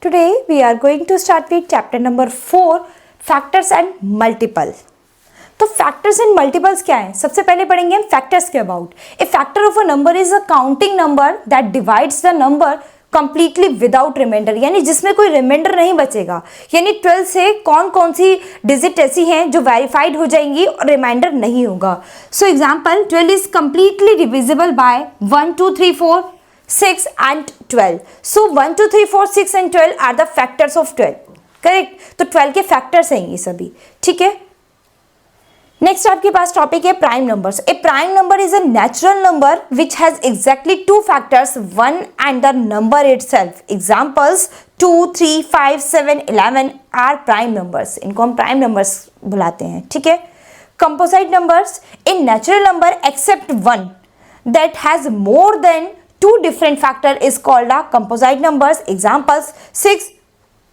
Today we are going to start with chapter number 4 factors and multiple. तो factors and multiples क्या है? सबसे पहले पढ़ेंगे हम फैक्टर्स के about. A factor of a number is a counting number that divides the number completely without remainder, यानी जिसमें कोई रिमाइंडर नहीं बचेगा. यानी 12 से कौन कौन सी डिजिट ऐसी हैं जो वेरीफाइड हो जाएंगी और रिमाइंडर नहीं होगा. So example 12 is completely divisible by 1 2 3 4 6 and 12. So 1 2 3 4 6 and 12 are the factors of 12. Correct. तो 12 के फैक्टर्स हैं ये सभी. ठीक है. नेक्स्ट आपके पास टॉपिक है prime numbers. A prime number is a natural number which has exactly two factors, 1 and the number itself. Examples 2 3 5 7 11 are prime numbers. इनको हम प्राइम नंबर्स बुलाते हैं. ठीक है. Composite numbers, a natural number except 1 that has more than two different factor is called a composite numbers. Examples 6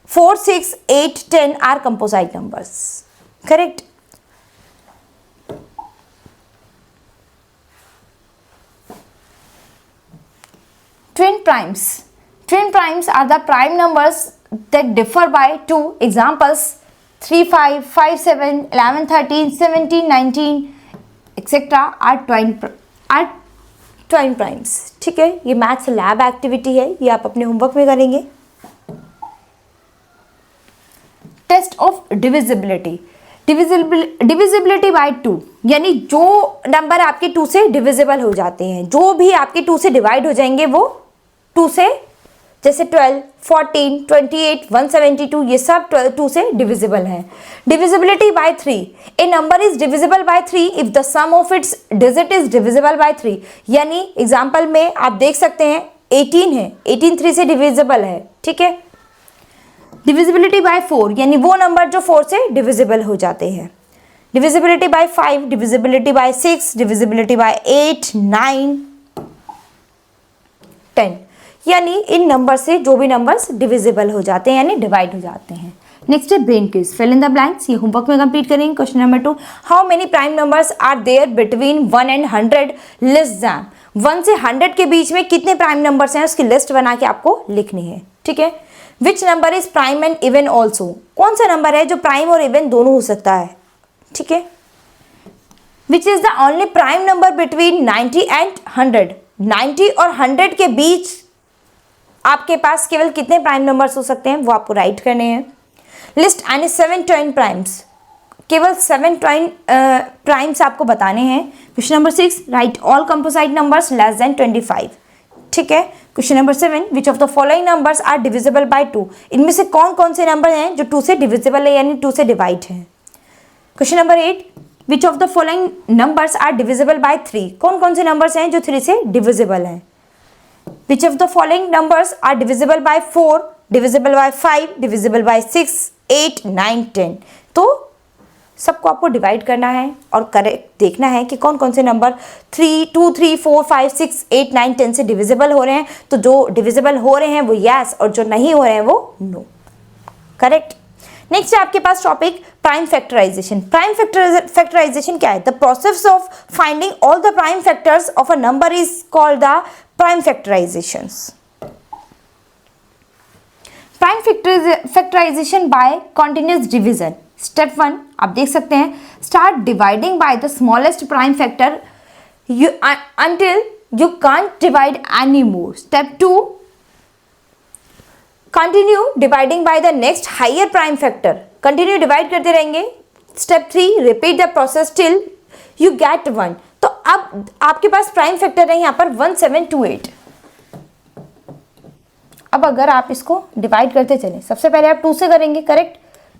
4 6 8 10 are composite numbers. Correct. Twin primes. Twin primes are the prime numbers that differ by 2. Examples 3 5 5 7 11 13 17 19 etc. are twine primes. ठीक है. ये maths lab activity है, ये आप अपने homework में करेंगे. Test of divisibility. Divisibility by 2, यानी जो नंबर आपके 2 से डिविजिबल हो जाते हैं, जो भी आपके 2 से डिवाइड हो जाएंगे वो 2 से, जैसे 12 14 28 172 ये सब 2 से डिविजिबल हैं. Divisibility by 3. A number is divisible by 3 if the sum of its digit is divisible by 3. यानी एग्जांपल में आप देख सकते हैं 18 है, 18 3 से डिविजिबल है. ठीक है. डिविजिबिलिटी बाय 4, यानी वो नंबर जो 4 से डिविजिबल हो जाते हैं. Divisibility bye 5, divisibility bye 6, divisibility bye 8 9 10, यानी इन नंबर से जो भी नंबर्स डिविजिबल हो जाते हैं यानी डिवाइड हो जाते हैं. नेक्स्ट है brain quiz. Fill in the blanks. ये होमवर्क में कंप्लीट करेंगे. Question number 2, how many prime numbers are there between 1 and 100 list them. 1 से 100 के बीच में कितने प्राइम नंबर्स हैं उसकी लिस्ट बना के आपको लिखनी है. ठीक है. Which number is prime and even also. कौन सा नंबर है जो प्राइम और इवन दोनों हो सकता है. ठीक है. Which is the only prime number between 90 and 100. 90 और 100 के बीच आपके पास केवल कितने प्राइम नंबर्स हो सकते हैं वो आपको राइट करने हैं. List any 7 twin primes. केवल 7 ट्वाइन प्राइम्स आपको बताने हैं. Question number 6, write all composite numbers less than 25. ठीक है. Question number 7, which of the following numbers are divisible by 2. इनमें से कौन कौन से नंबर हैं जो 2 से डिविजिबल है यानी 2 से डिवाइड है. Question number 8, which of the following numbers are divisible by 3. कौन कौन से नंबर्स हैं जो 3 से डिविजिबल हैं. Which of the following numbers are divisible by 4, divisible by 5, divisible by 6, 8, 9, 10. तो सबको आपको डिवाइड करना है और करेक्ट देखना है कि कौन कौन से नंबर 2 3 4 5 6 8 9 10 से डिविजिबल हो रहे हैं. तो जो डिविजिबल हो रहे हैं वो यस और जो नहीं हो रहे हैं वो नो. करेक्ट. नेक्स्ट है आपके पास topic prime factorisation. Prime factorisation क्या है? The process of finding all the prime factors of a number is called the prime factorisations. Prime factorisation by continuous division. Step 1 आप देख सकते हैं, start dividing by the smallest prime factor until you can't divide anymore. Step 2, continue dividing by the next higher prime factor. Continue divide करते रहेंगे. Step 3, repeat the process till you get 1. तो अब आपके पास prime factor है यहाँ पर 1728. अब अगर आप इसको डिवाइड करते चलें, सबसे पहले आप 2 से करेंगे. करेक्ट.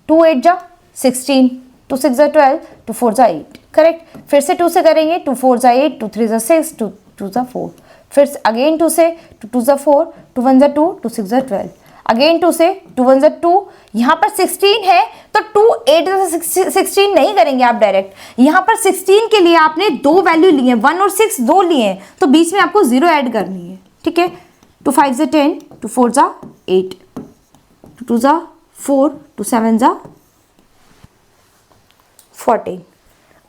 2 8 जा 16, 2 6 जा 12, 2 4 जा 8. करेक्ट. फिर से 2 से करेंगे. 2 4 जा 8, 2 3 जा 6, 2 2 जा 4. फिर अगेन 2 से 2 2 जा 4, 2 1 जा 2, 2 6 जा 12. अगेन 2 से 2 1 जा 2. यहाँ पर 16 है तो 2 8 16 नहीं करेंगे आप डायरेक्ट. यहाँ पर 16 के लिए आपने 2 वैल्यू लिए, 1 और 6 2 लिए हैं, तो बीच में आपको 0 ऐड करनी है. ठीक है. 2 5 जा 10, 2 4 जा 8, 2 2 जा 4, 2 7 जा 14.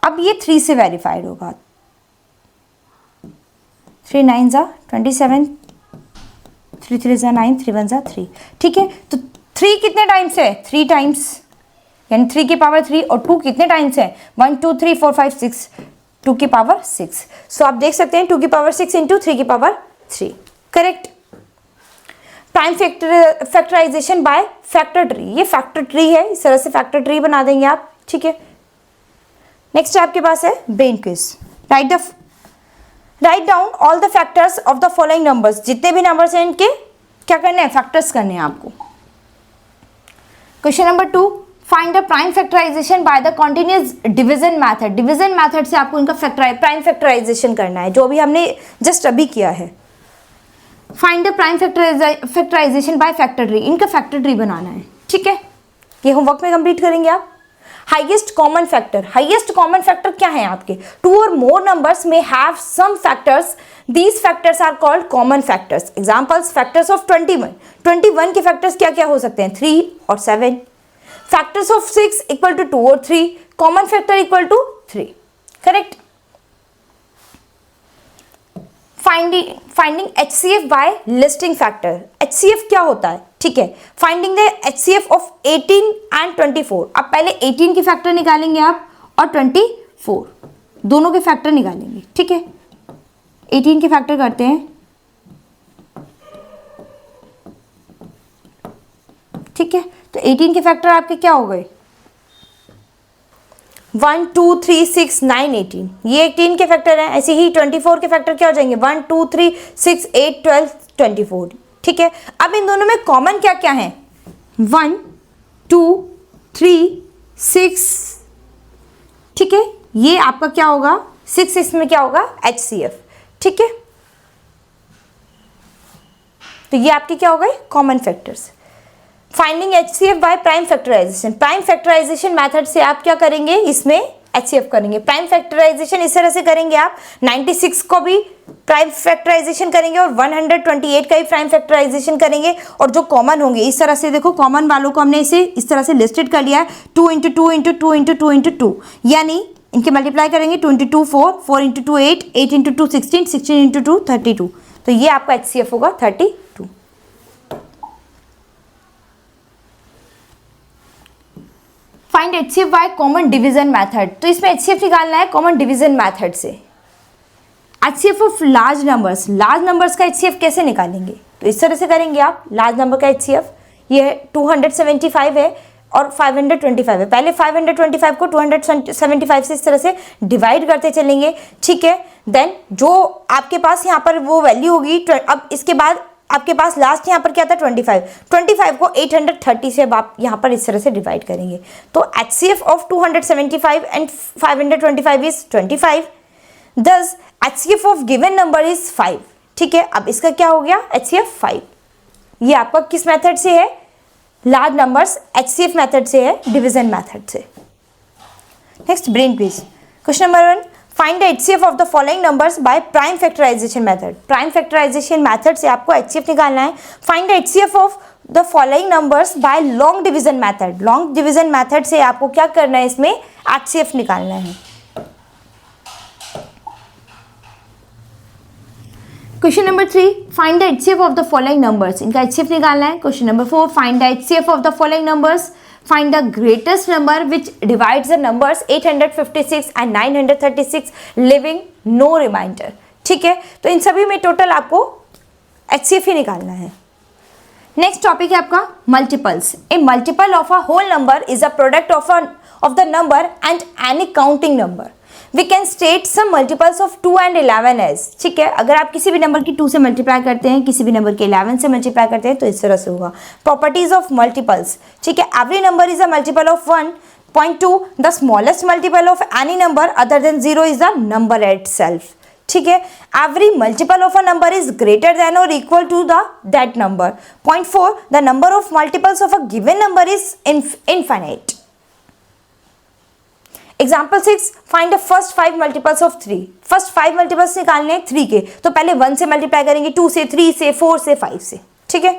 अब ये 3 से वेरीफाइड होगा. 3 9 जा 27, 3 3 जा 9, 3 1 जा 3. ठीक है. तो 3 कितने टाइम्स है? 3 टाइम्स, यानी 3 की पावर 3, और 2 कितने टाइम्स है? 1 2 3 4 5 6, 2 की पावर 6। सो आप देख सकते हैं 2 की पावर 6 इंटू 3 की power 3, correct. Prime factorisation by factor tree, ये फैक्टर ट्री है, इस तरह से फैक्टर ट्री बना देंगे आप, ठीक है। नेक्स्ट आपके पास है brain quiz. Write down all the factors of the following numbers, जितने भी नंबर्स हैं इनके क्या करने हैं? फैक्टर्स करने हैं आपको। Question number 2, find the prime factorisation by the continuous division method. Division method से आपको इनका प्राइम फैक्टराइजेशन करना है, जो भी हमने जस्ट अभी किया है। Find the prime factorisation by factor tree, इनका फैक्टर ट्री बनाना है, ठीक है। ये होमवर्क में कंप्लीट करेंगे आप। Highest common factor, highest common factor क्या है आपके? 2 और मोर नंबर्स में have some factors, these factors are called common factors. Examples, factors of 21 के फैक्टर्स क्या क्या हो सकते हैं? 3 और 7। फैक्टर्स ऑफ 6 इक्वल टू 2 और 3, common factor equal to 3, correct. Finding HCF by listing factor. HCF क्या होता है? ठीक है, finding the HCF of 18 and 24। अब पहले 18 के फैक्टर निकालेंगे आप और 24 दोनों के फैक्टर निकालेंगे, ठीक है। 18 के फैक्टर करते हैं, ठीक है। तो 18 के फैक्टर आपके क्या हो गए? 1 2 3 6 9 18, ये 18 के फैक्टर हैं। ऐसे ही 24 के फैक्टर क्या हो जाएंगे? 1 2 3 6 8 12 24, ठीक है। अब इन दोनों में कॉमन क्या क्या है? 1 2 3 6, ठीक है। ये आपका क्या होगा? 6 इसमें क्या होगा? HCF, ठीक है। तो ये आपकी क्या हो गए? Common factors. Finding HCF by prime factorisation, prime factorisation method से आप क्या करेंगे? इसमें HCF करेंगे। प्राइम फैक्टराइजेशन इस तरह से करेंगे आप, 96 को भी प्राइम फैक्टराइजेशन करेंगे और 128 का भी प्राइम फैक्टराइजेशन करेंगे। और जो कॉमन होंगे इस तरह से, देखो कॉमन वालों को हमने इसे इस तरह से लिस्टेड कर लिया है, 2 इंटू 2 इंटू 2 इंटू 2 इंटू 2, यानी इनके मल्टीप्लाई करेंगे 2 इंटू 2 4, 4 इंटू 2 8, 8 इंटू 2 16, 16 इंटू 2 32। तो ये आपका HCF होगा 32। Find HCF by common division method, तो इसमें HCF निकालना है कॉमन डिवीजन मेथड से। HCF ऑफ लार्ज नंबर्स का HCF कैसे निकालेंगे? तो इस तरह से करेंगे आप। लार्ज नंबर का HCF ये 275 है और 525 है। पहले 525 को 275 से इस तरह से डिवाइड करते चलेंगे, ठीक है। देन जो आपके पास यहाँ पर वो वैल्यू होगी, अब इसके बाद आपके पास लास्ट यहाँ पर क्या था? 25 को 830 से अब आप यहाँ पर इस तरह से डिवाइड करेंगे। तो HCF ऑफ 275 एंड 525 इज 25, दस HCF of given number is 5, ठीक है। अब इसका क्या हो गया? HCF 5। ये आपका किस मेथड से है? लार्ज नंबर्स HCF मेथड से है, डिवीजन मेथड से। Next brain quiz. Question number 1, find the HCF of the following numbers by prime factorisation method. Prime factorisation method से आपको HCF निकालना है। Find the HCF of the following numbers by long division method. Long division method से आपको क्या करना है? इसमें HCF निकालना है। Question number 3, find the HCF of the following numbers. इनका HCF निकालना है। Question number 4, find the HCF of the following numbers. Find the greatest number which divides the numbers 856 and 936 leaving no remainder, ठीक है। तो इन सभी में total आपको HCF ही निकालना है। नेक्स्ट टॉपिक है आपका multiples. A multiple of a whole number is a product of the number and any counting number. We can state some multiples of 2 and 11 as, ठीक है। अगर आप किसी भी नंबर की 2 से मल्टीप्लाई करते हैं, किसी भी नंबर के 11 से मल्टीप्लाई करते हैं, तो इस तरह से होगा। प्रॉपर्टीज ऑफ मल्टीपल्स, ठीक है। Every number is a multiple of 1.2। The smallest multiple of any number other than 0 is the number itself, ठीक है। Every multiple of a number is greater than और equal to that number. 0.4 the number of multiples of a given number is infinite. Example 6, find the first 5 multiples of 3। First 5 multiples निकालने हैं 3 के, तो पहले 1 से multiply करेंगे, 2 से, 3 से, 4 से, 5 से, ठीक है।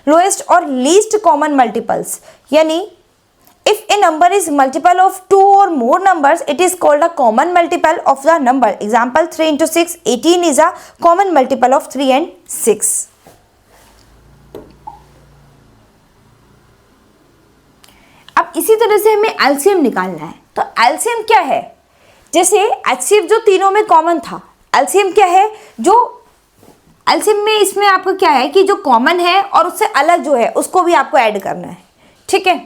लोएस्ट और लीस्ट कॉमन मल्टीपल्स, यानी if A number is multiple of 2 और more numbers it is called a common multiple of the number. Example 3 into 6 18 is a common multiple of 3 and 6। इसी तरह से हमें एलसीएम निकालना है। तो एलसीएम क्या है, जैसे एचसीएफ जो तीनों में कॉमन था, एलसीएम क्या है, जो एलसीएम में इसमें आपको क्या है कि जो कॉमन है और उससे अलग जो है उसको भी आपको ऐड करना है, ठीक है।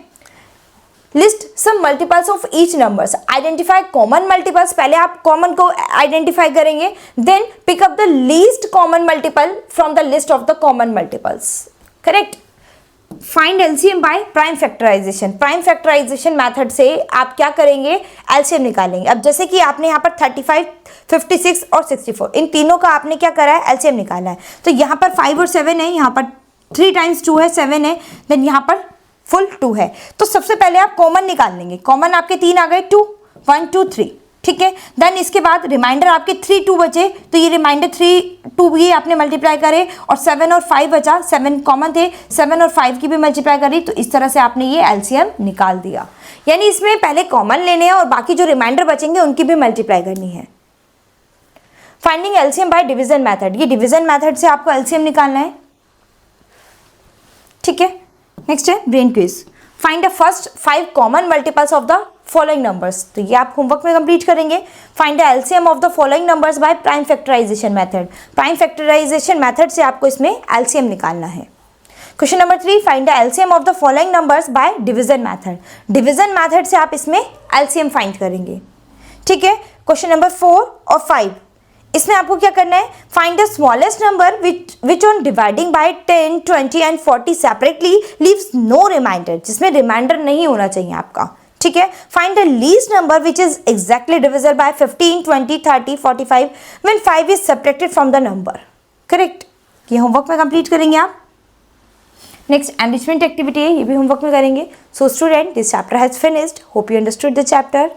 List some multiples of each numbers, identify common multiples, पहले आप कॉमन को आइडेंटिफाई करेंगे, then pick up the least common multiple from the list of the common multiples, correct. Find LCM by prime factorisation, prime factorisation method से आप क्या करेंगे, LCM निकालेंगे। अब जैसे कि आपने यहाँ पर 35, 56 और 64 इन तीनों का आपने क्या करा है, एलसीएम निकाला है। तो यहाँ पर 5 और 7 है, यहाँ पर 3 टाइम्स 2 है 7 है, देन यहाँ पर फुल 2 है। तो सबसे पहले आप कॉमन निकाल लेंगे, कॉमन आपके 3 आ गए, 2, 1, 2, 3, ठीक है। देन इसके बाद रिमाइंडर आपके 3, 2 बचे, तो ये रिमाइंडर 3, 2 भी आपने मल्टीप्लाई करे, और 7 और 5 बचा, 7 कॉमन थे, 7 और 5 की भी मल्टीप्लाई करी, तो इस तरह से आपने ये एलसीएम निकाल दिया। यानी इसमें पहले कॉमन लेने हैं और बाकी जो रिमाइंडर बचेंगे उनकी भी मल्टीप्लाई करनी है। Finding LCM by division method, ये डिवीजन मेथड से आपको एलसीएम निकालना है, ठीक है। नेक्स्ट है brain quiz, find the first 5 common multiples of the following numbers, तो ये आप होमवर्क में कंप्लीट करेंगे। Find the LCM of the following numbers by prime factorisation method, prime factorisation method से आपको इसमें एलसीएम निकालना है। Question number 3, find the LCM of the following numbers bye division method, division method से आप इसमें एलसीएम फाइंड करेंगे, ठीक है। क्वेश्चन नंबर 4 और 5, इसमें आपको क्या करना है, find the smallest number which on dividing by 10, 20 and 40 separately leaves no remainder, जिसमें रिमाइंडर नहीं होना चाहिए आपका, ठीक है। Find the least number which is exactly divisible by 15, 20, 30, 45 when 5 is subtracted from the number, correct. ये होमवर्क में complete करेंगे आप। नेक्स्ट एनरिचमेंट एक्टिविटी है, ये भी होमवर्क में करेंगे। So student, this chapter has finished, hope you understood the chapter.